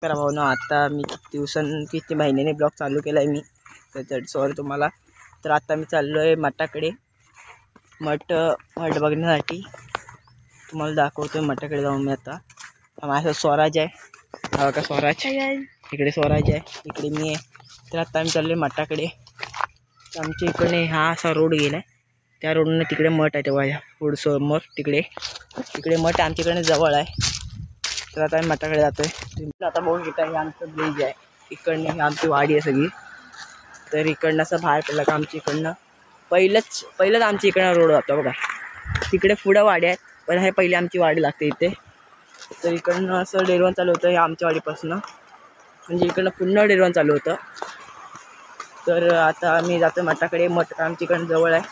नमस्कार भाऊ. आता मी किती महिन्याने ब्लॉग चालू केला आहे मी, त्याच्यासाठी सॉरी तुम्हाला. तर आता मी चाललो आहे मठाकडे, मठ बघण्यासाठी. तुम्हाला दाखवतो मठाकडे जाऊन मी. आता माझं स्वराज आहे, हा का स्वराज, इकडे स्वराज आहे, इकडे मी आहे. तर आता आम्ही चाललो आहे मठाकडे. तर आमच्या इकडे हा असा रोड गेला आहे, त्या रोडने तिकडे मठ आहे, तेव्हा पुढं समोर तिकडे मठ आमच्याकडे जवळ आहे. तर आता आम्ही मठाकडे जातोय. आता बघू शकता हे आमचं ब्रिज आहे, इकडनं आमची वाडी आहे सगळी. तर इकडनं असं बाहेर पडलं का आमच्या इकडनं पहिलंच आमच्या इकडनं रोड जातो बघा. तिकडे पुढं वाडी आहे, पण हे पहिले आमची वाडी लागते इथे. तर इकडनं असं डेरवण चालू होतं हे आमच्या वाडीपासून, म्हणजे इकडनं पुन्हा डेरवण चालू होतं. तर आता आम्ही जातो मठाकडे. मठ आमच्या इकडनं जवळ आहे,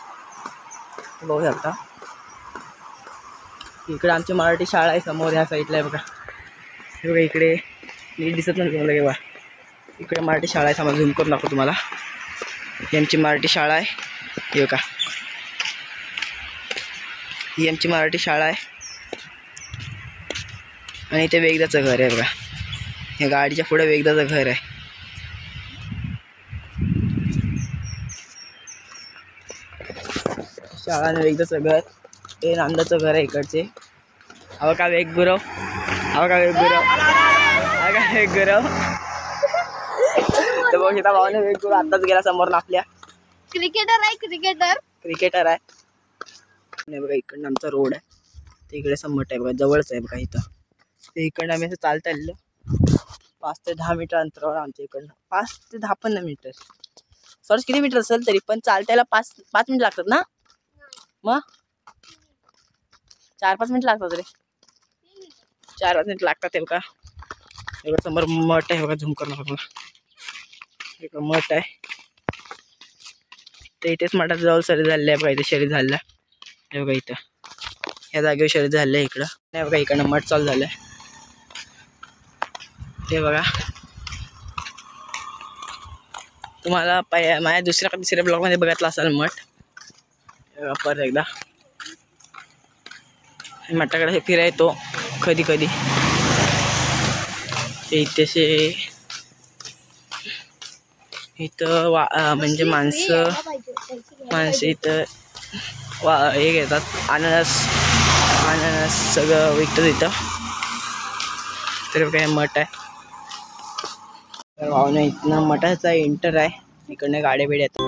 बघू शकता. इकडे आमची मराठी शाळा आहे समोर, ह्या साईडला आहे बघा. हे बघा इकडे नीट दिसत नाही तुम्हाला केव्हा. इकडे मराठी शाळा आहे, समोर झूम करून दाखवतो तुम्हाला. ही आमची मराठी शाळा आहे, हे बघा, ही आमची मराठी शाळा आहे. आणि इथे वेगदाचं घर आहे बघा, या गाडीच्या पुढे वेगदाचं घर आहे. शाळा आणि वेगदाचं घर, हे नांदाचं घर आहे इकडचे. हवं का वेग गुरव, हवं का वेग गुरव, हवं का वेग गुरव. तर बघू शकता भावाने वेग गुरव आत्ताच गेला समोर आपल्या. क्रिकेटर आहे. नाही बघा इकडनं आमचा रोड आहे, ते इकडे समोर आहे बघा, जवळच आहे बघा इथं. ते इकडनं आम्ही असं चालता आलेलं 5 ते 10 मीटर अंतरावर आमच्या इकडनं. 5 ते 10 पण नाही मीटर, सॉरी किती मीटर असेल तरी पण चालतायला 5 मिनिट लागतात ना. मग 4-5 मिनिट लागतात रे, 4-5 मिनिट लागतात. हे बघा, एवढं समोर मठ आहे बघा, झूम करणं बघा, एक मठ आहे. तर इथेच मठात जवळ शर्यत झालेलं आहे बघा, इथे शर्यत झालेलं आहे. हे बघा इथं या जागेवर शर्यत झालेलं आहे. इकडं नाही बघा, इकडनं मठ चालू झालं आहे. ते बघा, तुम्हाला माझ्या दुसऱ्या का तिसऱ्या ब्लॉगमध्ये बघितलं असाल मठ. परत एकदा मठाकडे हे फिराय येतो कधी कधी. इथेसे इथं म्हणजे माणसं इथं हे घेतात, अननस सगळं विकतात इथं. तर काय मठ आहे, तर भावना इथनं मठाचा एंटर आहे. इकडनं गाड्या बिड्या आहेत.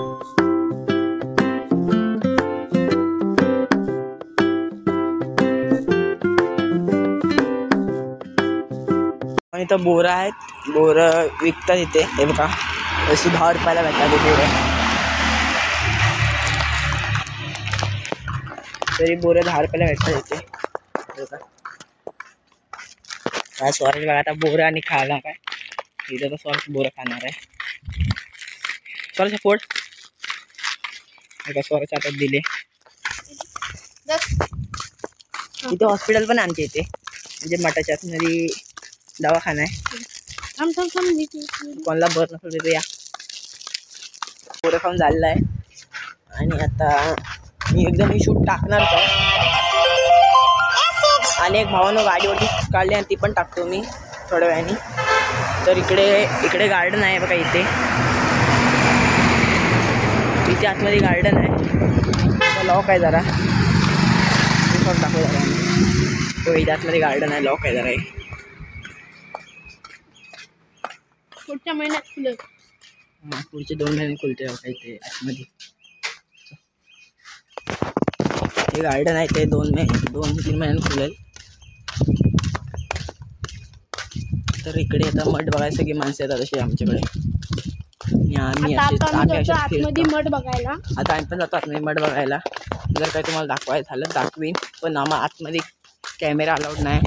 आणि इथं बोरं आहेत, बोरं विकतात इथे. हे बघा अशी 10 रुपयाला भेटतात ते बोरं. तरी बोरं 10 रुपयाला भेटतात इथे. काय स्वराज बघा आता बोरं आणि खायला काय, इथं तर स्वराज बोरं खाणार आहे. स्वराज फोड स्वराज आता दिले. इथे हॉस्पिटल पण आमच्या इथे, म्हणजे मठाच्या आतमध्ये दवाखाना आहे. कोणाला बरं नसेल तिथे या. बोरं खाऊन झालेलं आहे. आणि आता मी एकदम ही शूट टाकणारच आहे. आणि एक भावानं गाडीवरती काढली आणि ती पण टाकतो मी थोड्या वेळाने. तर इकडे गार्डन आहे बघा, इथे आतमध्ये गार्डन आहे. लॉक आहे जरा, टाकू जरा. तो इथे आतमध्ये गार्डन आहे, लॉक आहे जरा. पुढच्या महिन्यात खुलेल, पुढचे 2 महिने खुलते बघा इथे आतमध्ये. हे गार्डन आहे, ते 2-3 महिन्यात खुलेल. तर इकडे आता मठ बघायला सगळी माणसं येतात अशी आमच्याकडे. आम्ही मठ बघायला, आता आम्ही पण जातो आतमध्ये मठ बघायला. जर काही तुम्हाला दाखवायचं झालं दाखवीन, पण आम्हाला आतमध्ये कॅमेरा अलाउड नाही.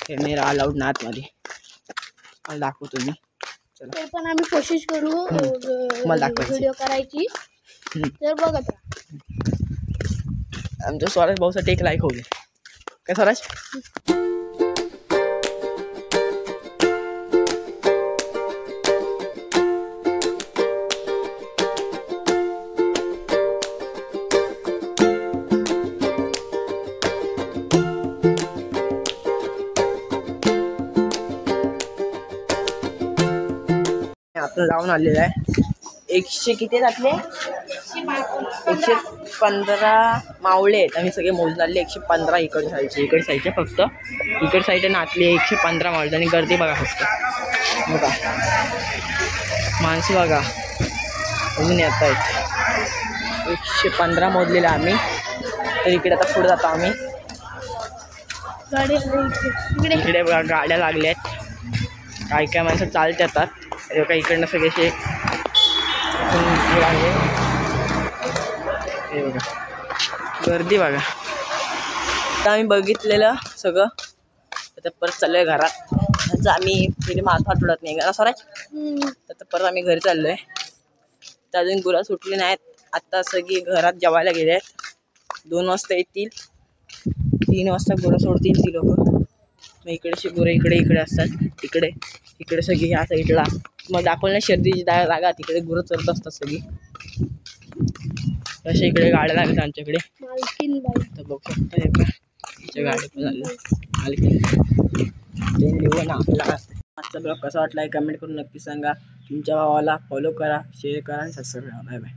कॅमेरा अलाउड नाही आतमध्ये. मला दाखवतो मी, चला. पण आम्ही कोशिश करू मला दाखवायची, व्हिडिओ करायची. तर बघत आमच्या स्वराज भाऊसाठी एक लाईक होऊ दे काय स्वराज. आपण जाऊन आलेलो आहे. 100 किती घातले? 115 मावळे आहेत. आम्ही सगळे मोजून आले. 115 इकडे साईडचे फक्त इकडे साईड नाचले 115 मावळे. आणि गर्दी बघा फक्त बघा, माणसं बघा अजून येत आहेत. 115 मोजलेलं आम्ही. तर इकडे आता पुढे जातो आम्ही. इकडे बघा गाड्या लागल्या आहेत. काय काय माणसं चालत येतात. बघा इकडनं सगळेसे हे बघा गर्दी बघा. आता आम्ही बघितलेलं सगळं. आता परत चाललोय घरात. त्यांचं आम्ही फिल्म हात उडत नाही घरा स्वराज. तर परत आम्ही घरी चाललोय. तर अजून गुरं सुटली नाहीत. आत्ता सगळी घरात जेवायला गेले आहेत. 2 वाजता येतील. 3 वाजता गुरं सोडतील ती लोक. मग इकडेची गुरं इकडे असतात. इकडे सगळी ह्या साईडला मग दाखवलं नाही शर्दीची जागा. तिकडे गुरं चरत असतात सगळी. अशा इकडे गाड्या लागतात आमच्याकडे. तर बघू शकता तिच्या गाडी पण झाली मालकीन. ते लिहून आपल्याला. आजचा ब्लॉग कसा वाटला कमेंट करून नक्की सांगा. तुमच्या भावाला फॉलो करा, शेअर करा आणि सबस्क्राईब करा. Bye bye.